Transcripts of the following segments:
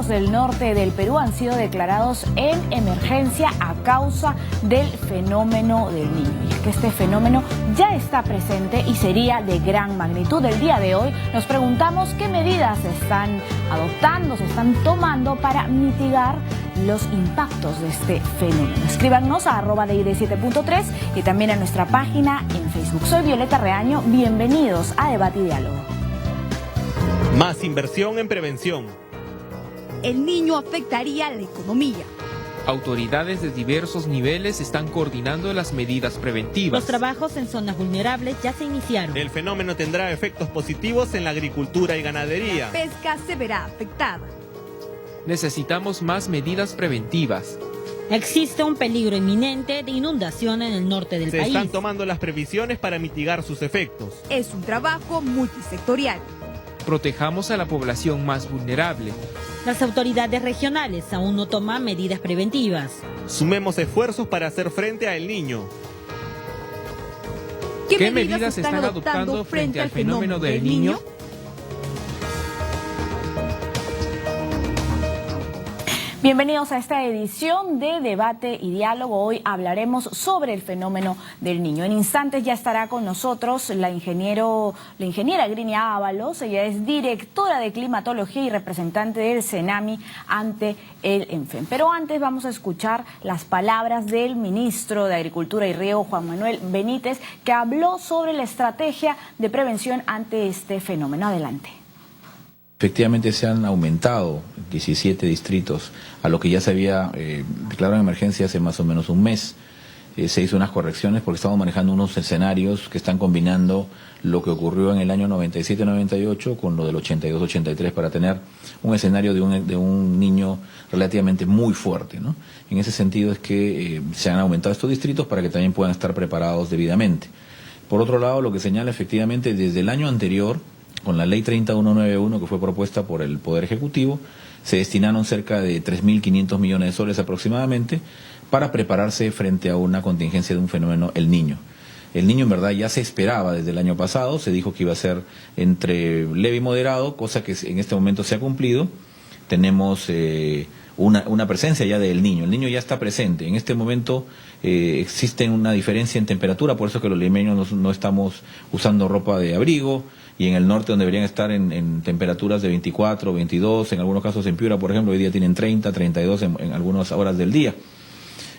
distritos del norte del Perú han sido declarados en emergencia a causa del fenómeno del Niño. Y es que este fenómeno ya está presente y sería de gran magnitud. El día de hoy nos preguntamos qué medidas se están adoptando, se están tomando para mitigar los impactos de este fenómeno. Escríbanos a @DID7.3 y también a nuestra página en Facebook. Soy Violeta Reaño, bienvenidos a Debate y Diálogo. Más inversión en prevención. El niño afectaría la economía. Autoridades de diversos niveles están coordinando las medidas preventivas. Los trabajos en zonas vulnerables ya se iniciaron. El fenómeno tendrá efectos positivos en la agricultura y ganadería. La pesca se verá afectada. Necesitamos más medidas preventivas. Existe un peligro inminente de inundación en el norte del país. Se están tomando las previsiones para mitigar sus efectos. Es un trabajo multisectorial. Protejamos a la población más vulnerable. Las autoridades regionales aún no toman medidas preventivas. Sumemos esfuerzos para hacer frente al Niño. ¿Qué medidas se están adoptando frente al fenómeno del Niño? Bienvenidos a esta edición de Debate y Diálogo. Hoy hablaremos sobre el fenómeno del Niño. En instantes ya estará con nosotros la ingeniera Grinia Ábalos. Ella es directora de climatología y representante del CENAMI ante el ENFEM. Pero antes vamos a escuchar las palabras del ministro de Agricultura y Riego, Juan Manuel Benítez, que habló sobre la estrategia de prevención ante este fenómeno. Adelante. Efectivamente se han aumentado 17 distritos a lo que ya se había declarado en emergencia hace más o menos un mes. Se hizo unas correcciones porque estamos manejando unos escenarios que están combinando lo que ocurrió en el año 97-98 con lo del 82-83 para tener un escenario de un niño relativamente muy fuerte, ¿no? En ese sentido es que se han aumentado estos distritos para que también puedan estar preparados debidamente. Por otro lado, lo que señala efectivamente desde el año anterior, con la ley 30191 que fue propuesta por el Poder Ejecutivo, se destinaron cerca de 3.500 millones de soles aproximadamente para prepararse frente a una contingencia de un fenómeno, el Niño. El Niño en verdad ya se esperaba desde el año pasado, se dijo que iba a ser entre leve y moderado, cosa que en este momento se ha cumplido. Tenemos una presencia ya del Niño, el Niño ya está presente. En este momento existe una diferencia en temperatura, por eso que los limeños no estamos usando ropa de abrigo, y en el norte donde deberían estar en temperaturas de 24, 22, en algunos casos en Piura, por ejemplo, hoy día tienen 30, 32 en algunas horas del día.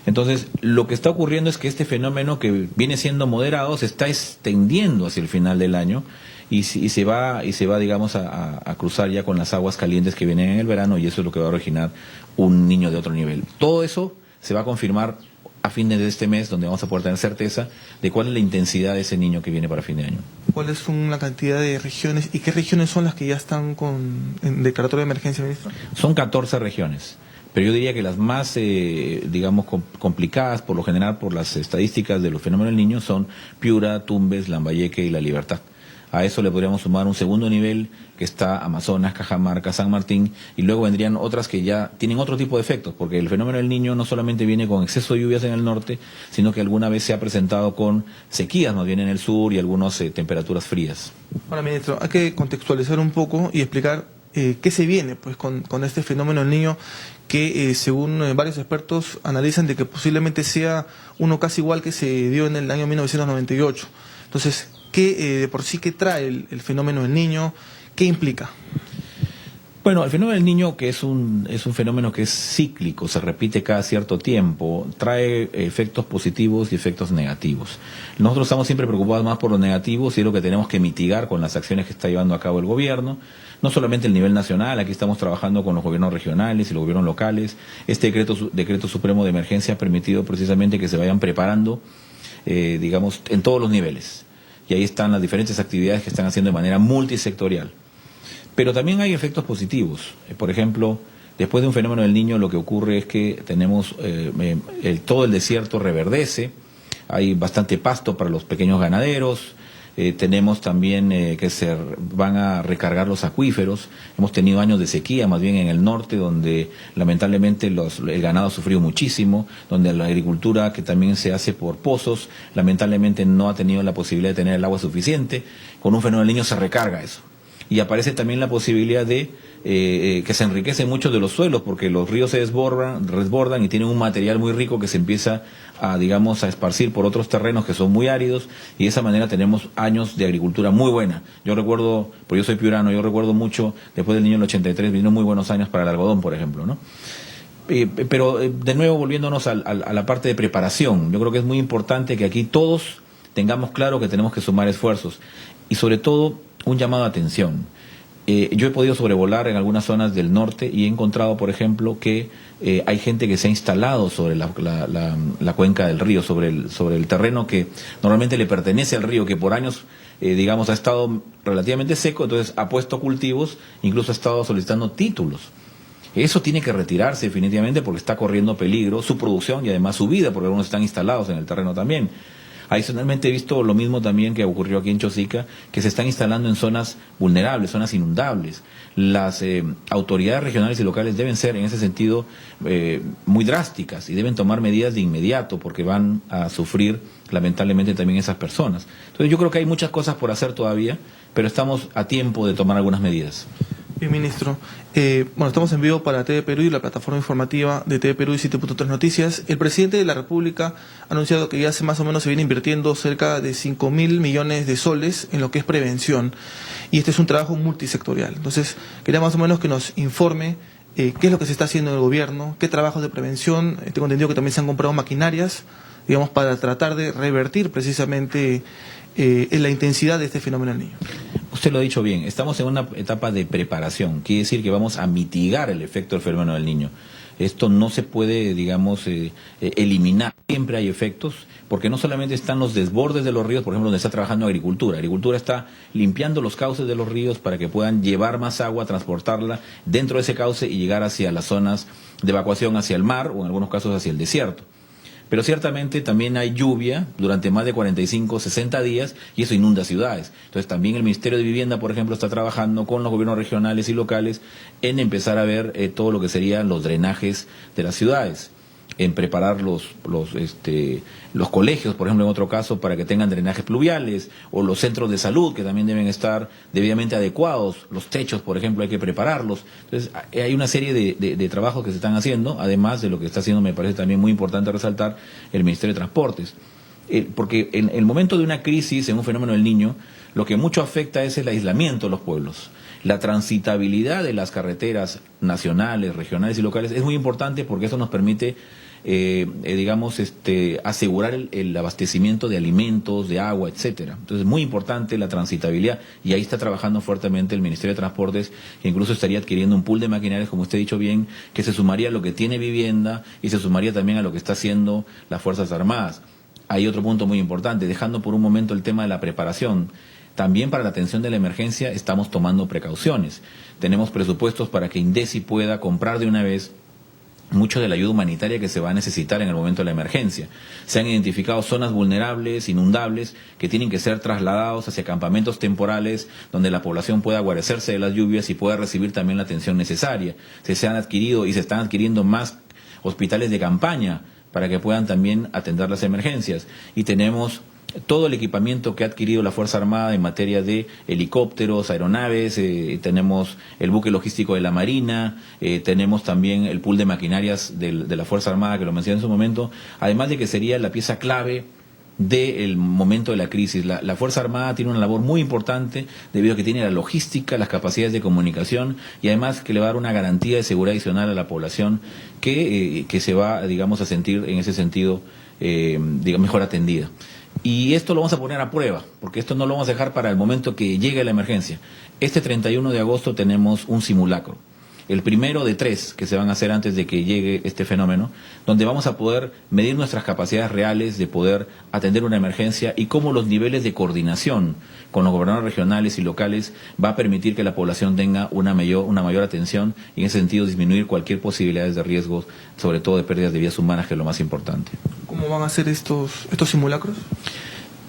Entonces, lo que está ocurriendo es que este fenómeno que viene siendo moderado se está extendiendo hacia el final del año y se va, digamos, a cruzar ya con las aguas calientes que vienen en el verano, y eso es lo que va a originar un niño de otro nivel. Todo eso se va a confirmar a fines de este mes, donde vamos a poder tener certeza de cuál es la intensidad de ese niño que viene para fin de año. ¿Cuáles son la cantidad de regiones y qué regiones son las que ya están en declaratoria de emergencia, ministro? Son 14 regiones, pero yo diría que las más, digamos, complicadas, por lo general, por las estadísticas de los fenómenos del Niño, son Piura, Tumbes, Lambayeque y La Libertad. A eso le podríamos sumar un segundo nivel, que está Amazonas, Cajamarca, San Martín, y luego vendrían otras que ya tienen otro tipo de efectos, porque el fenómeno del Niño no solamente viene con exceso de lluvias en el norte, sino que alguna vez se ha presentado con sequías más bien en el sur y algunas temperaturas frías. Ahora, ministro, hay que contextualizar un poco y explicar qué se viene pues con este fenómeno del Niño, que según varios expertos analizan de que posiblemente sea uno casi igual que se dio en el año 1998. Entonces, ¿qué de por sí que trae el fenómeno del Niño? ¿Qué implica? Bueno, el fenómeno del Niño, que es un fenómeno que es cíclico, se repite cada cierto tiempo, trae efectos positivos y efectos negativos. Nosotros estamos siempre preocupados más por los negativos y es lo que tenemos que mitigar con las acciones que está llevando a cabo el gobierno. No solamente el nivel nacional, aquí estamos trabajando con los gobiernos regionales y los gobiernos locales. Este decreto supremo de emergencia ha permitido precisamente que se vayan preparando, digamos, en todos los niveles. Y ahí están las diferentes actividades que están haciendo de manera multisectorial. Pero también hay efectos positivos. Por ejemplo, después de un fenómeno del Niño, lo que ocurre es que tenemos todo el desierto reverdece, hay bastante pasto para los pequeños ganaderos, tenemos también que se van a recargar los acuíferos. Hemos tenido años de sequía, más bien en el norte, donde lamentablemente el ganado ha sufrido muchísimo, donde la agricultura, que también se hace por pozos, lamentablemente no ha tenido la posibilidad de tener el agua suficiente. Con un fenómeno del Niño se recarga eso. y aparece también la posibilidad de que se enriquecen muchos de los suelos, porque los ríos se desbordan y tienen un material muy rico que se empieza a, digamos, a esparcir por otros terrenos que son muy áridos, y de esa manera tenemos años de agricultura muy buena. Yo recuerdo, porque yo soy piurano, yo recuerdo mucho, después del Niño del 83, vinieron muy buenos años para el algodón, por ejemplo, ¿no? Pero de nuevo, volviéndonos a la parte de preparación, yo creo que es muy importante que aquí todos tengamos claro que tenemos que sumar esfuerzos, y sobre todo un llamado a atención. Yo he podido sobrevolar en algunas zonas del norte y he encontrado, por ejemplo, que hay gente que se ha instalado sobre la cuenca del río, sobre el terreno que normalmente le pertenece al río, que por años, digamos, ha estado relativamente seco, entonces ha puesto cultivos, incluso ha estado solicitando títulos. Eso tiene que retirarse definitivamente porque está corriendo peligro su producción y además su vida, porque algunos están instalados en el terreno también. Adicionalmente he visto lo mismo también que ocurrió aquí en Chosica, que se están instalando en zonas vulnerables, zonas inundables. Las autoridades regionales y locales deben ser, en ese sentido, muy drásticas y deben tomar medidas de inmediato porque van a sufrir, lamentablemente, también esas personas. Entonces yo creo que hay muchas cosas por hacer todavía, pero estamos a tiempo de tomar algunas medidas. Bien, ministro. Bueno, estamos en vivo para TV Perú y la plataforma informativa de TV Perú y 7.3 Noticias. El presidente de la República ha anunciado que ya hace más o menos se viene invirtiendo cerca de 5.000 millones de soles en lo que es prevención. Y este es un trabajo multisectorial. Entonces, quería más o menos que nos informe qué es lo que se está haciendo en el gobierno, qué trabajos de prevención. Tengo entendido que también se han comprado maquinarias, digamos, para tratar de revertir precisamente la intensidad de este fenómeno del niño. Usted lo ha dicho bien, estamos en una etapa de preparación, quiere decir que vamos a mitigar el efecto del fenómeno del niño. Esto no se puede, digamos, eliminar. Siempre hay efectos, porque no solamente están los desbordes de los ríos, por ejemplo, donde está trabajando agricultura. Agricultura está limpiando los cauces de los ríos para que puedan llevar más agua, transportarla dentro de ese cauce y llegar hacia las zonas de evacuación hacia el mar o en algunos casos hacia el desierto. Pero ciertamente también hay lluvia durante más de 45, 60 días y eso inunda ciudades. Entonces también el Ministerio de Vivienda, por ejemplo, está trabajando con los gobiernos regionales y locales en empezar a ver todo lo que serían los drenajes de las ciudades, en preparar los colegios, por ejemplo, en otro caso, para que tengan drenajes pluviales, o los centros de salud que también deben estar debidamente adecuados, los techos, por ejemplo, hay que prepararlos. Entonces, hay una serie de trabajos que se están haciendo, además de lo que está haciendo, me parece también muy importante resaltar, el Ministerio de Transportes. Porque en el momento de una crisis, en un fenómeno del niño, lo que mucho afecta es el aislamiento de los pueblos. La transitabilidad de las carreteras nacionales, regionales y locales es muy importante porque eso nos permite, asegurar el abastecimiento de alimentos, de agua, etcétera. Entonces es muy importante la transitabilidad y ahí está trabajando fuertemente el Ministerio de Transportes, que incluso estaría adquiriendo un pool de maquinarias, como usted ha dicho bien, que se sumaría a lo que tiene vivienda y se sumaría también a lo que está haciendo las Fuerzas Armadas. Hay otro punto muy importante, dejando por un momento el tema de la preparación. También para la atención de la emergencia estamos tomando precauciones. Tenemos presupuestos para que INDECI pueda comprar de una vez mucho de la ayuda humanitaria que se va a necesitar en el momento de la emergencia. Se han identificado zonas vulnerables, inundables, que tienen que ser trasladados hacia campamentos temporales donde la población pueda guarecerse de las lluvias y pueda recibir también la atención necesaria. Se han adquirido y se están adquiriendo más hospitales de campaña para que puedan también atender las emergencias. Y tenemos todo el equipamiento que ha adquirido la Fuerza Armada en materia de helicópteros, aeronaves, tenemos el buque logístico de la Marina, tenemos también el pool de maquinarias de la Fuerza Armada, que lo mencioné en su momento, además de que sería la pieza clave del momento de la crisis. La Fuerza Armada tiene una labor muy importante debido a que tiene la logística, las capacidades de comunicación y además que le va a dar una garantía de seguridad adicional a la población que se va, digamos, a sentir en ese sentido mejor atendida. Y esto lo vamos a poner a prueba, porque esto no lo vamos a dejar para el momento que llegue la emergencia. Este 31 de agosto tenemos un simulacro, el primero de 3 que se van a hacer antes de que llegue este fenómeno, donde vamos a poder medir nuestras capacidades reales de poder atender una emergencia y cómo los niveles de coordinación con los gobernadores regionales y locales va a permitir que la población tenga una mayor atención y en ese sentido disminuir cualquier posibilidad de riesgos, sobre todo de pérdidas de vidas humanas, que es lo más importante. ¿Cómo van a ser estos simulacros?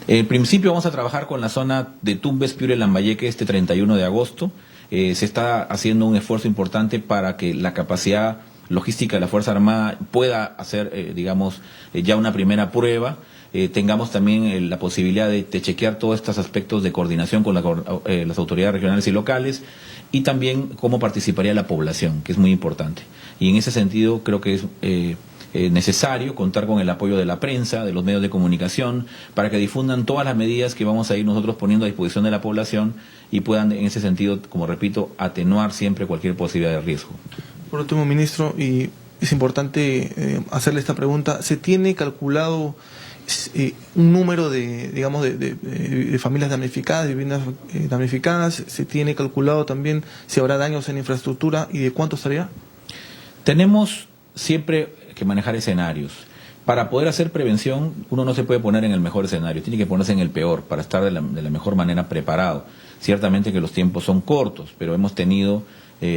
En principio vamos a trabajar con la zona de Tumbes, Piura y Lambayeque este 31 de agosto. Se está haciendo un esfuerzo importante para que la capacidad logística de la Fuerza Armada pueda hacer, ya una primera prueba. tengamos también la posibilidad de chequear todos estos aspectos de coordinación con las autoridades regionales y locales, y también cómo participaría la población, que es muy importante. Y en ese sentido creo que es necesario contar con el apoyo de la prensa, de los medios de comunicación, para que difundan todas las medidas que vamos a ir nosotros poniendo a disposición de la población y puedan, en ese sentido, como repito, atenuar siempre cualquier posibilidad de riesgo. Por último, ministro, y es importante hacerle esta pregunta, ¿se tiene calculado un número de familias damnificadas, viviendas damnificadas? ¿Se tiene calculado también si habrá daños en infraestructura y de cuánto estaría? Tenemos siempre que manejar escenarios. Para poder hacer prevención, uno no se puede poner en el mejor escenario, tiene que ponerse en el peor para estar de la mejor manera preparado. Ciertamente que los tiempos son cortos, pero hemos tenido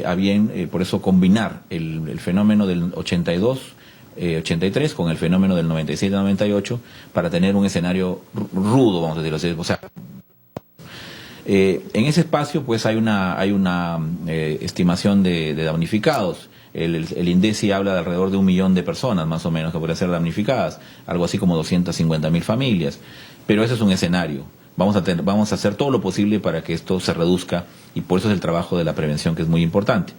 a bien, por eso, combinar el fenómeno del 83 con el fenómeno del 97-98 para tener un escenario rudo, vamos a decirlo así. O sea, en ese espacio pues hay una estimación de damnificados. El INDECI habla de alrededor de 1 millón de personas, más o menos, que podrían ser damnificadas, algo así como 250.000 familias. Pero ese es un escenario. Vamos a hacer todo lo posible para que esto se reduzca, y por eso es el trabajo de la prevención, que es muy importante.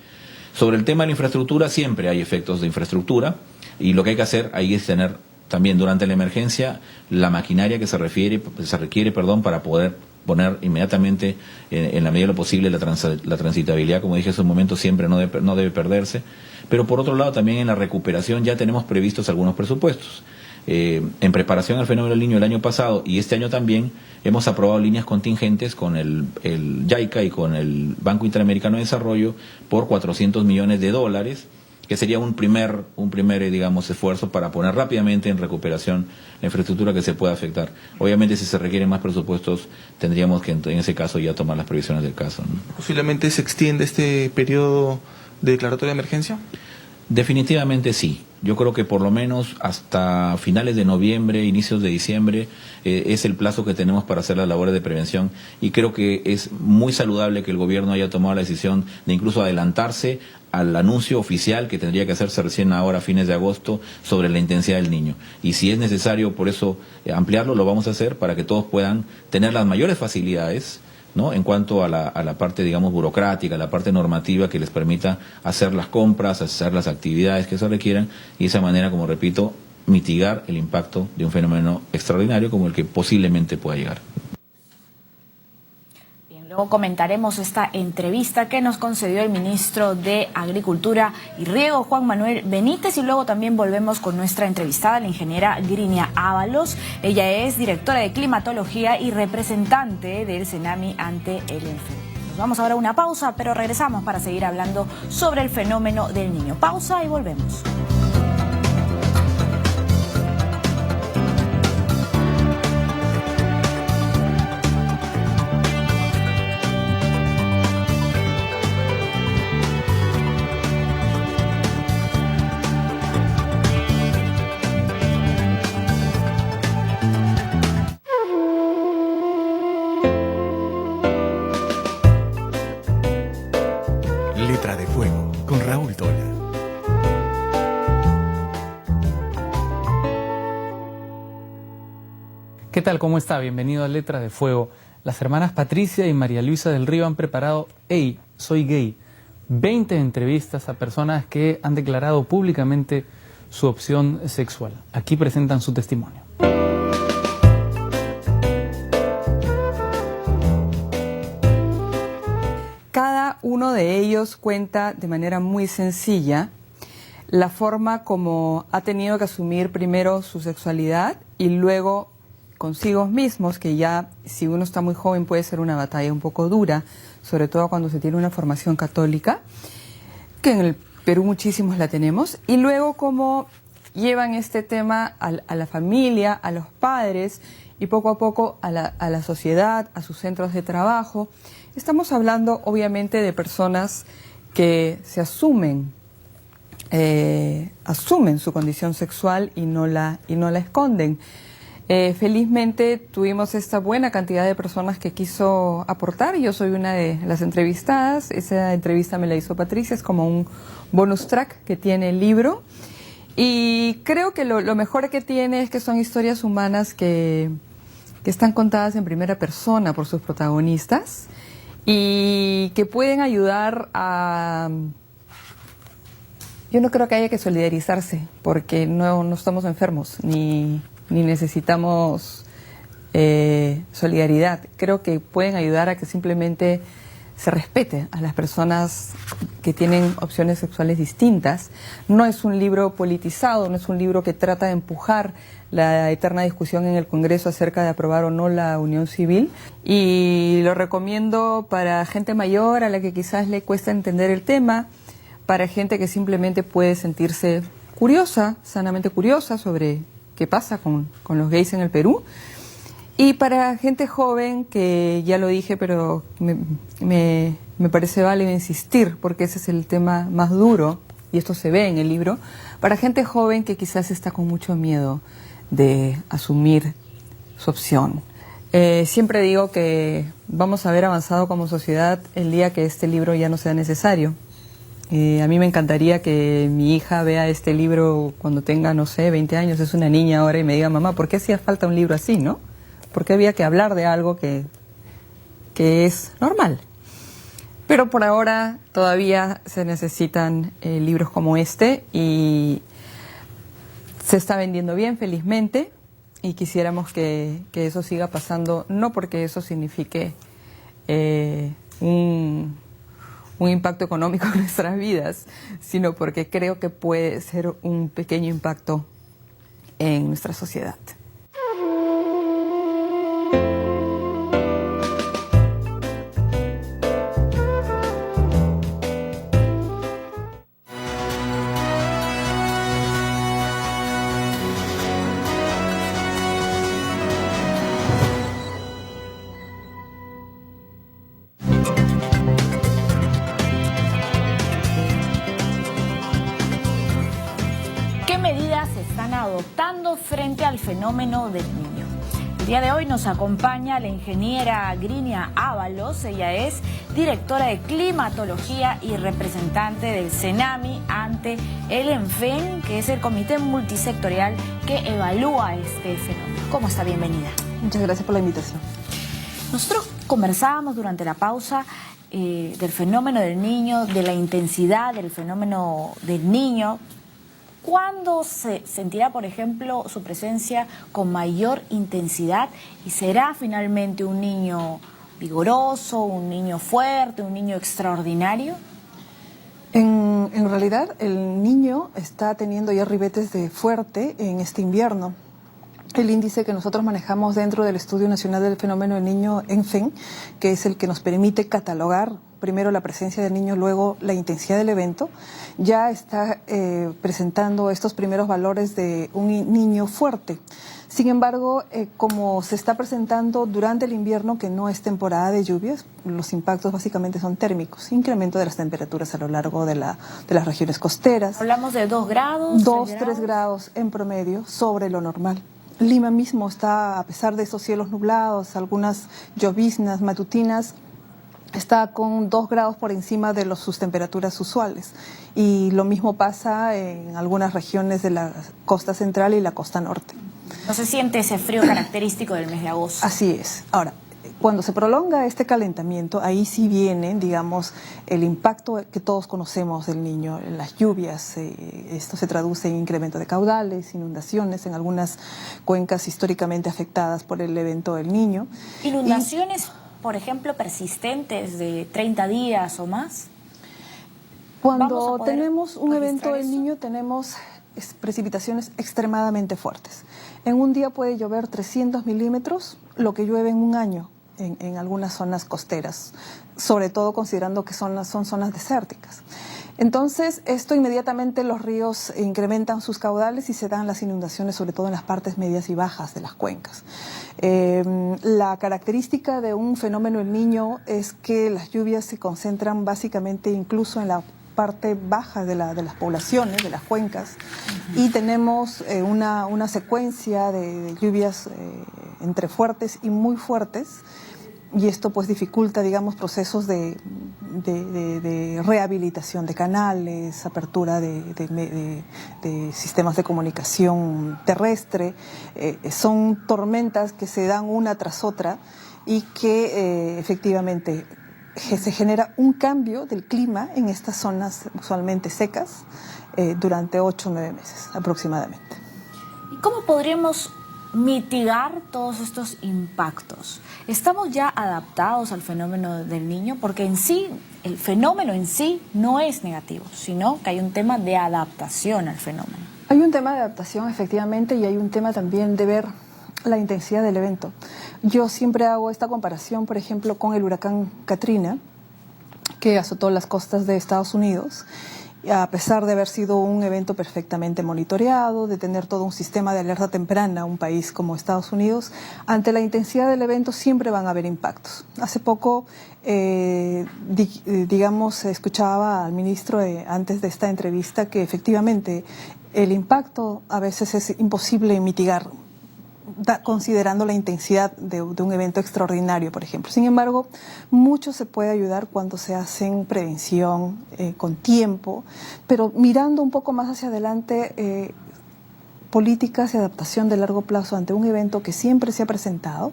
Sobre el tema de la infraestructura, siempre hay efectos de infraestructura, y lo que hay que hacer ahí es tener también durante la emergencia la maquinaria que se requiere para poder poner inmediatamente, en la medida de lo posible, la transitabilidad, como dije hace un momento, siempre no debe perderse. Pero por otro lado, también en la recuperación ya tenemos previstos algunos presupuestos. En preparación al fenómeno del Niño el año pasado y este año también hemos aprobado líneas contingentes con el JICA y con el Banco Interamericano de Desarrollo por $400 millones, que sería un primer esfuerzo para poner rápidamente en recuperación la infraestructura que se pueda afectar. Obviamente, si se requieren más presupuestos, tendríamos que en ese caso ya tomar las previsiones del caso, ¿no? ¿Posiblemente se extiende este periodo de declaratoria de emergencia? Definitivamente sí. Yo creo que por lo menos hasta finales de noviembre, inicios de diciembre, es el plazo que tenemos para hacer las labores de prevención, y creo que es muy saludable que el gobierno haya tomado la decisión de incluso adelantarse al anuncio oficial que tendría que hacerse recién ahora a fines de agosto sobre la intensidad del niño. Y si es necesario por eso ampliarlo, lo vamos a hacer para que todos puedan tener las mayores facilidades, ¿no?, en cuanto a la parte, digamos, burocrática, la parte normativa que les permita hacer las compras, hacer las actividades que se requieran, y de esa manera, como repito, mitigar el impacto de un fenómeno extraordinario como el que posiblemente pueda llegar. Bien, luego comentaremos esta entrevista que nos concedió el ministro de Agricultura y Riego, Juan Manuel Benítez, y luego también volvemos con nuestra entrevistada, la ingeniera Grinia Ábalos. Ella es directora de climatología y representante del CENAMI ante el ENFE. Nos vamos ahora a una pausa, pero regresamos para seguir hablando sobre el fenómeno del niño. Pausa y volvemos. Letra de Fuego, con Raúl Tola. ¿Qué tal? ¿Cómo está? Bienvenido a Letra de Fuego. Las hermanas Patricia y María Luisa del Río han preparado Hey, soy gay. 20 entrevistas a personas que han declarado públicamente su opción sexual. Aquí presentan su testimonio. Cada uno de ellos cuenta de manera muy sencilla la forma como ha tenido que asumir primero su sexualidad y luego consigo mismos, que ya si uno está muy joven puede ser una batalla un poco dura, sobre todo cuando se tiene una formación católica, que en el Perú muchísimos la tenemos, y luego cómo llevan este tema a la familia, a los padres y poco a poco a la sociedad, a sus centros de trabajo. Estamos hablando obviamente de personas que se asumen su condición sexual y no la esconden. Felizmente tuvimos esta buena cantidad de personas que quiso aportar. Yo soy una de las entrevistadas. Esa entrevista me la hizo Patricia, es como un bonus track que tiene el libro. Y creo que lo mejor que tiene es que son historias humanas que están contadas en primera persona por sus protagonistas y que pueden ayudar a... Yo no creo que haya que solidarizarse, porque no estamos enfermos, ni necesitamos solidaridad. Creo que pueden ayudar a que simplemente se respete a las personas que tienen opciones sexuales distintas. No es un libro politizado, no es un libro que trata de empujar la eterna discusión en el Congreso acerca de aprobar o no la unión civil, y lo recomiendo para gente mayor a la que quizás le cuesta entender el tema, para gente que simplemente puede sentirse curiosa, sanamente curiosa sobre qué pasa con los gays en el Perú, y para gente joven que, ya lo dije, pero me parece válido insistir, porque ese es el tema más duro, y esto se ve en el libro, para gente joven que quizás está con mucho miedo de asumir su opción. Siempre digo que vamos a haber avanzado como sociedad el día que este libro ya no sea necesario. A mí me encantaría que mi hija vea este libro cuando tenga, no sé, 20 años, es una niña ahora, y me diga, mamá, ¿por qué hacía falta un libro así, no? ¿Por qué había que hablar de algo que es normal? Pero por ahora todavía se necesitan libros como este, y se está vendiendo bien, felizmente, y quisiéramos que eso siga pasando, no porque eso signifique un impacto económico en nuestras vidas, sino porque creo que puede ser un pequeño impacto en nuestra sociedad. ¿Qué medidas se están adoptando frente al fenómeno del niño? El día de hoy nos acompaña la ingeniera Grinia Ábalos. Ella es directora de climatología y representante del CENAMI ante el ENFEN, que es el comité multisectorial que evalúa este fenómeno. ¿Cómo está? Bienvenida. Muchas gracias por la invitación. Nosotros conversábamos durante la pausa del fenómeno del niño, de la intensidad del fenómeno del niño. ¿Cuándo se sentirá, por ejemplo, su presencia con mayor intensidad? ¿Y será finalmente un niño vigoroso, un niño fuerte, un niño extraordinario? En realidad, el niño está teniendo ya ribetes de fuerte en este invierno. El índice que nosotros manejamos dentro del Estudio Nacional del Fenómeno del Niño, ENFEN, que es el que nos permite catalogar primero la presencia del niño, luego la intensidad del evento, ya está presentando estos primeros valores de un niño fuerte. Sin embargo, como se está presentando durante el invierno, que no es temporada de lluvias, los impactos básicamente son térmicos, incremento de las temperaturas a lo largo de las regiones costeras. Hablamos de 2 grados. 2-3 grados en promedio sobre lo normal. Lima mismo está, a pesar de esos cielos nublados, algunas lloviznas matutinas, está con 2 grados por encima de sus temperaturas usuales. Y lo mismo pasa en algunas regiones de la costa central y la costa norte. ¿No se siente ese frío característico del mes de agosto? Así es. Ahora, cuando se prolonga este calentamiento, ahí sí viene, digamos, el impacto que todos conocemos del niño, en las lluvias. Esto se traduce en incremento de caudales, inundaciones en algunas cuencas históricamente afectadas por el evento del niño. ¿Inundaciones, por ejemplo, persistentes de 30 días o más? Cuando tenemos un evento del niño, tenemos precipitaciones extremadamente fuertes. En un día puede llover 300 milímetros, lo que llueve en un año en algunas zonas costeras, sobre todo considerando que son zonas desérticas. Entonces, esto inmediatamente los ríos incrementan sus caudales y se dan las inundaciones, sobre todo en las partes medias y bajas de las cuencas. La característica de un fenómeno El Niño es que las lluvias se concentran básicamente incluso en la parte baja de las poblaciones, de las cuencas, y tenemos una secuencia de lluvias entre fuertes y muy fuertes, y esto pues dificulta, digamos, procesos de de rehabilitación de canales, apertura de sistemas de comunicación terrestre. Son tormentas que se dan una tras otra y que efectivamente se genera un cambio del clima en estas zonas usualmente secas durante 8 o 9 meses aproximadamente. ¿Y cómo podríamos mitigar todos estos impactos? ¿Estamos ya adaptados al fenómeno del Niño? Porque en sí, el fenómeno en sí no es negativo, sino que hay un tema de adaptación al fenómeno. Hay un tema de adaptación, efectivamente, y hay un tema también de ver la intensidad del evento. Yo siempre hago esta comparación, por ejemplo, con el huracán Katrina, que azotó las costas de Estados Unidos. A pesar de haber sido un evento perfectamente monitoreado, de tener todo un sistema de alerta temprana, un país como Estados Unidos, ante la intensidad del evento siempre van a haber impactos. Hace poco, escuchaba al ministro antes de esta entrevista que efectivamente el impacto a veces es imposible mitigar, considerando la intensidad de un evento extraordinario, por ejemplo. Sin embargo, mucho se puede ayudar cuando se hacen prevención con tiempo, pero mirando un poco más hacia adelante, políticas de adaptación de largo plazo ante un evento que siempre se ha presentado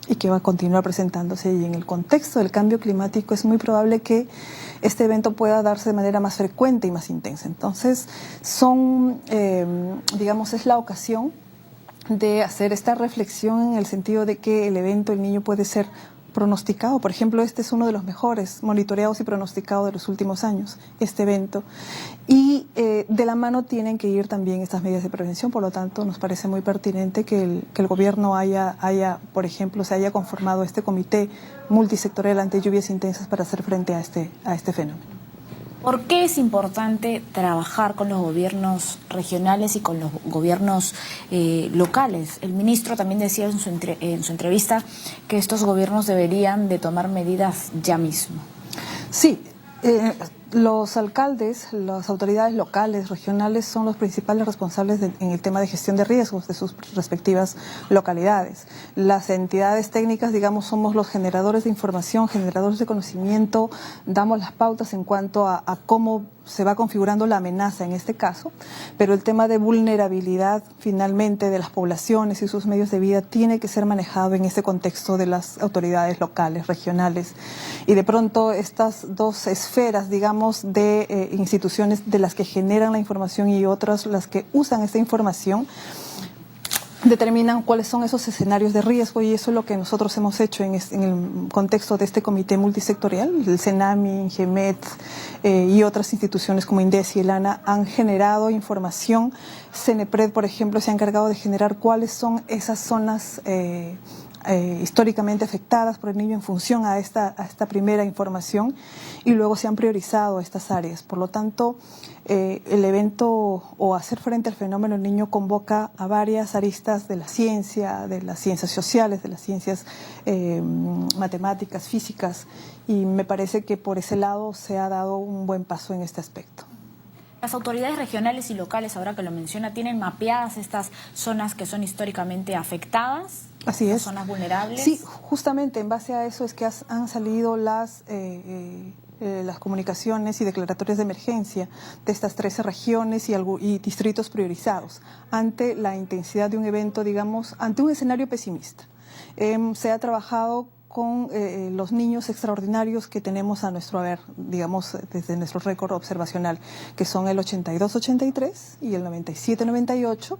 y que va a continuar presentándose, y en el contexto del cambio climático es muy probable que este evento pueda darse de manera más frecuente y más intensa. Entonces, es la ocasión de hacer esta reflexión en el sentido de que el evento, el Niño, puede ser pronosticado. Por ejemplo, este es uno de los mejores monitoreados y pronosticados de los últimos años, este evento. Y de la mano tienen que ir también estas medidas de prevención. Por lo tanto, nos parece muy pertinente que el gobierno por ejemplo, se haya conformado este comité multisectorial ante lluvias intensas para hacer frente a este fenómeno. ¿Por qué es importante trabajar con los gobiernos regionales y con los gobiernos locales? El ministro también decía en su entrevista que estos gobiernos deberían de tomar medidas ya mismo. Sí, los alcaldes, las autoridades locales, regionales, son los principales responsables en el tema de gestión de riesgos de sus respectivas localidades. Las entidades técnicas, somos los generadores de información, generadores de conocimiento, damos las pautas en cuanto a cómo se va configurando la amenaza en este caso, pero el tema de vulnerabilidad finalmente de las poblaciones y sus medios de vida tiene que ser manejado en ese contexto de las autoridades locales, regionales, y de pronto estas dos esferas, de instituciones de las que generan la información y otras las que usan esta información, determinan cuáles son esos escenarios de riesgo, y eso es lo que nosotros hemos hecho en el contexto de este comité multisectorial. El CENAMI, GEMET y otras instituciones como INDECI y el ANA han generado información. CENEPRED, por ejemplo, se ha encargado de generar cuáles son esas zonas históricamente afectadas por el Niño en función a esta primera información, y luego se han priorizado estas áreas. Por lo tanto, el evento o hacer frente al fenómeno del Niño convoca a varias aristas de la ciencia, de las ciencias sociales, de las ciencias matemáticas, físicas, y me parece que por ese lado se ha dado un buen paso en este aspecto. Las autoridades regionales y locales, ahora que lo menciona, ¿tienen mapeadas estas zonas que son históricamente afectadas? Así es. ¿Zonas vulnerables? Sí, justamente en base a eso es que han salido las comunicaciones y declaratorias de emergencia de estas 13 regiones y distritos priorizados ante la intensidad de un evento, ante un escenario pesimista. Se ha trabajado con los niños extraordinarios que tenemos a nuestro haber, desde nuestro récord observacional, que son el 82-83 y el 97-98.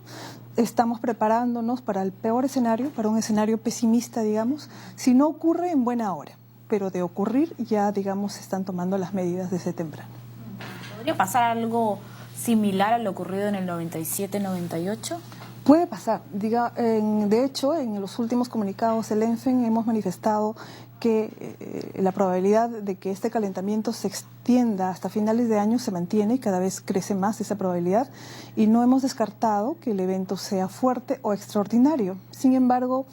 Estamos preparándonos para el peor escenario, para un escenario pesimista, si no ocurre en buena hora, pero de ocurrir ya, se están tomando las medidas desde temprano. ¿Podría pasar algo similar a lo ocurrido en el 97-98? Puede pasar. De hecho, en los últimos comunicados del ENFEN hemos manifestado que la probabilidad de que este calentamiento se extienda hasta finales de año se mantiene y cada vez crece más esa probabilidad, y no hemos descartado que el evento sea fuerte o extraordinario. Sin embargo,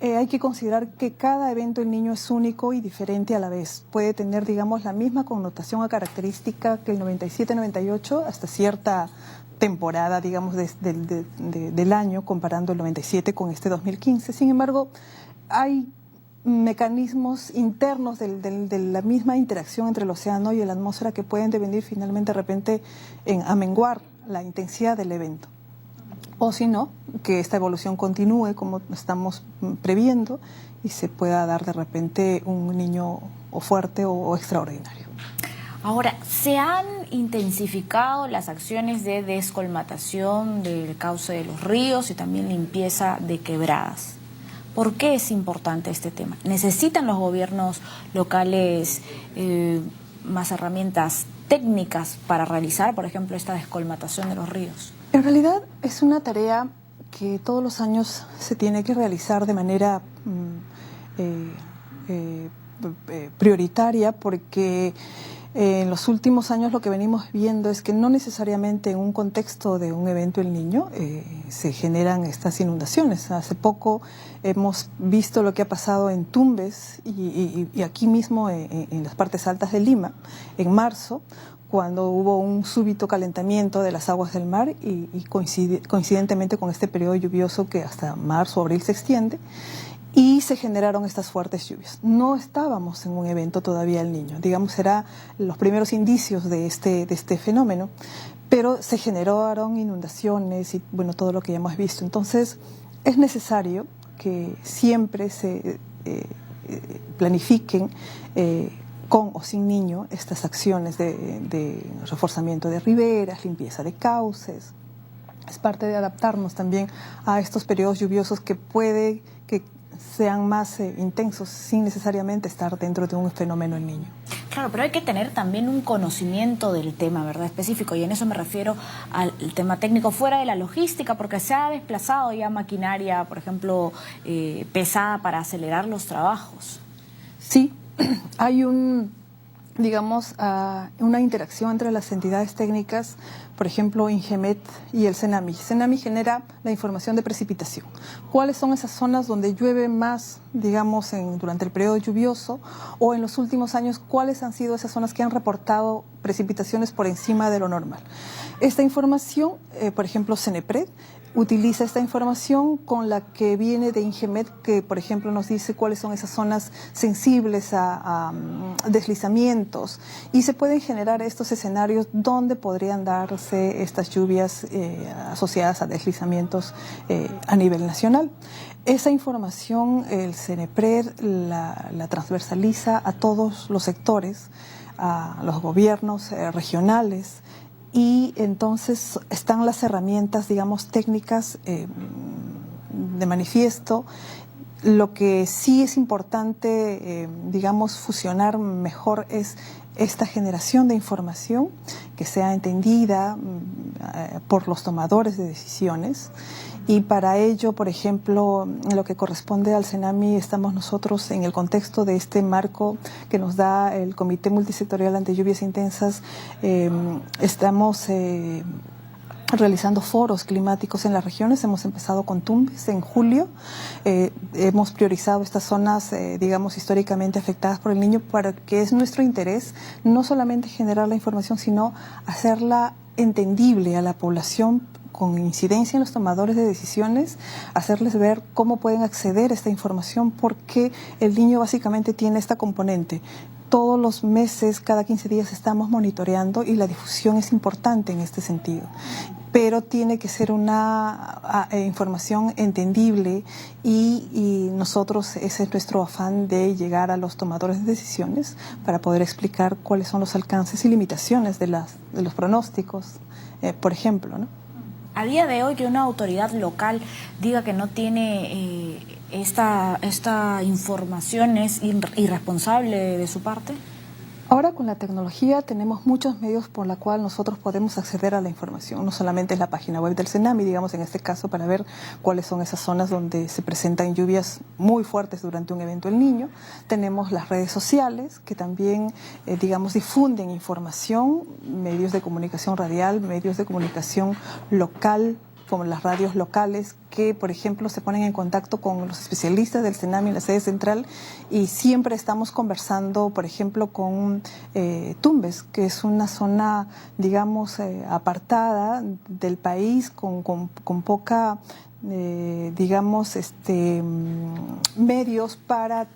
hay que considerar que cada evento del Niño es único y diferente a la vez. Puede tener, la misma connotación o característica que el 97-98 hasta cierta temporada, del año, comparando el 97 con este 2015. Sin embargo, hay mecanismos internos de la misma interacción entre el océano y la atmósfera que pueden devenir finalmente de repente a menguar la intensidad del evento. O si no, que esta evolución continúe como estamos previendo y se pueda dar de repente un niño o fuerte o extraordinario. Ahora, ¿se han intensificado las acciones de descolmatación del cauce de los ríos y también limpieza de quebradas? ¿Por qué es importante este tema? ¿Necesitan los gobiernos locales más herramientas técnicas para realizar, por ejemplo, esta descolmatación de los ríos? En realidad es una tarea que todos los años se tiene que realizar de manera prioritaria, porque en los últimos años lo que venimos viendo es que no necesariamente en un contexto de un evento El Niño se generan estas inundaciones. Hace poco hemos visto lo que ha pasado en Tumbes y aquí mismo en las partes altas de Lima, en marzo, cuando hubo un súbito calentamiento de las aguas del mar y coincidentemente con este periodo lluvioso que hasta marzo o abril se extiende, y se generaron estas fuertes lluvias. No estábamos en un evento todavía El Niño, digamos, eran los primeros indicios de este fenómeno, pero se generaron inundaciones y bueno, todo lo que ya hemos visto. Entonces, es necesario que siempre se planifiquen con o sin niño estas acciones de reforzamiento de riberas, limpieza de cauces. Es parte de adaptarnos también a estos periodos lluviosos que puede que sean más intensos sin necesariamente estar dentro de un fenómeno El Niño. Claro, pero hay que tener también un conocimiento del tema, ¿verdad? Específico, y en eso me refiero al tema técnico fuera de la logística, porque se ha desplazado ya maquinaria, por ejemplo, pesada para acelerar los trabajos. Sí, hay digamos, una interacción entre las entidades técnicas, por ejemplo, INGEMET y el CENAMI. CENAMI genera la información de precipitación. ¿Cuáles son esas zonas donde llueve más, digamos, durante el periodo lluvioso? O en los últimos años, ¿cuáles han sido esas zonas que han reportado precipitaciones por encima de lo normal? Esta información, por ejemplo, CENEPRED, utiliza esta información con la que viene de INGEMET, que por ejemplo nos dice cuáles son esas zonas sensibles a deslizamientos, y se pueden generar estos escenarios donde podrían darse estas lluvias asociadas a deslizamientos a nivel nacional. Esa información el CENEPRED la transversaliza a todos los sectores, a los gobiernos regionales, y entonces están las herramientas, digamos, técnicas de manifiesto. Lo que sí es importante, digamos, fusionar mejor es esta generación de información que sea entendida por los tomadores de decisiones. Y para ello, por ejemplo, en lo que corresponde al CENAMI, estamos nosotros en el contexto de este marco que nos da el Comité Multisectorial ante Lluvias Intensas. Estamos realizando foros climáticos en las regiones. Hemos empezado con Tumbes en julio. Hemos priorizado estas zonas, digamos, históricamente afectadas por El Niño, porque es nuestro interés no solamente generar la información, sino hacerla entendible a la población con incidencia en los tomadores de decisiones, hacerles ver cómo pueden acceder a esta información, porque El Niño básicamente tiene esta componente. Todos los meses, cada 15 días estamos monitoreando y la difusión es importante en este sentido. Pero tiene que ser una información entendible y nosotros, ese es nuestro afán de llegar a los tomadores de decisiones para poder explicar cuáles son los alcances y limitaciones de los pronósticos, por ejemplo, ¿no? A día de hoy, que una autoridad local diga que no tiene esta información, ¿es irresponsable de su parte? Ahora con la tecnología tenemos muchos medios por la cual nosotros podemos acceder a la información. No solamente es la página web del CENAMI, digamos, en este caso, para ver cuáles son esas zonas donde se presentan lluvias muy fuertes durante un evento El Niño. Tenemos las redes sociales que también, digamos, difunden información, medios de comunicación radial, medios de comunicación local, como las radios locales, que por ejemplo se ponen en contacto con los especialistas del CENAMI en la sede central, y siempre estamos conversando, por ejemplo, con Tumbes, que es una zona, digamos, apartada del país, con poca, digamos, medios para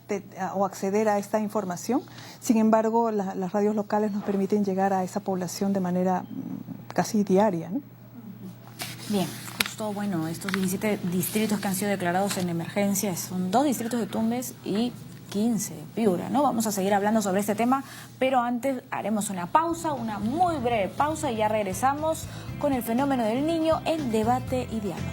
o acceder a esta información. Sin embargo, las radios locales nos permiten llegar a esa población de manera casi diaria, ¿no? Bien, justo, bueno, estos 17 distritos que han sido declarados en emergencia son 2 distritos de Tumbes y 15 de Piura, ¿no? Vamos a seguir hablando sobre este tema, pero antes haremos una pausa, una muy breve pausa, y ya regresamos con el fenómeno del niño en Debate y Diálogo.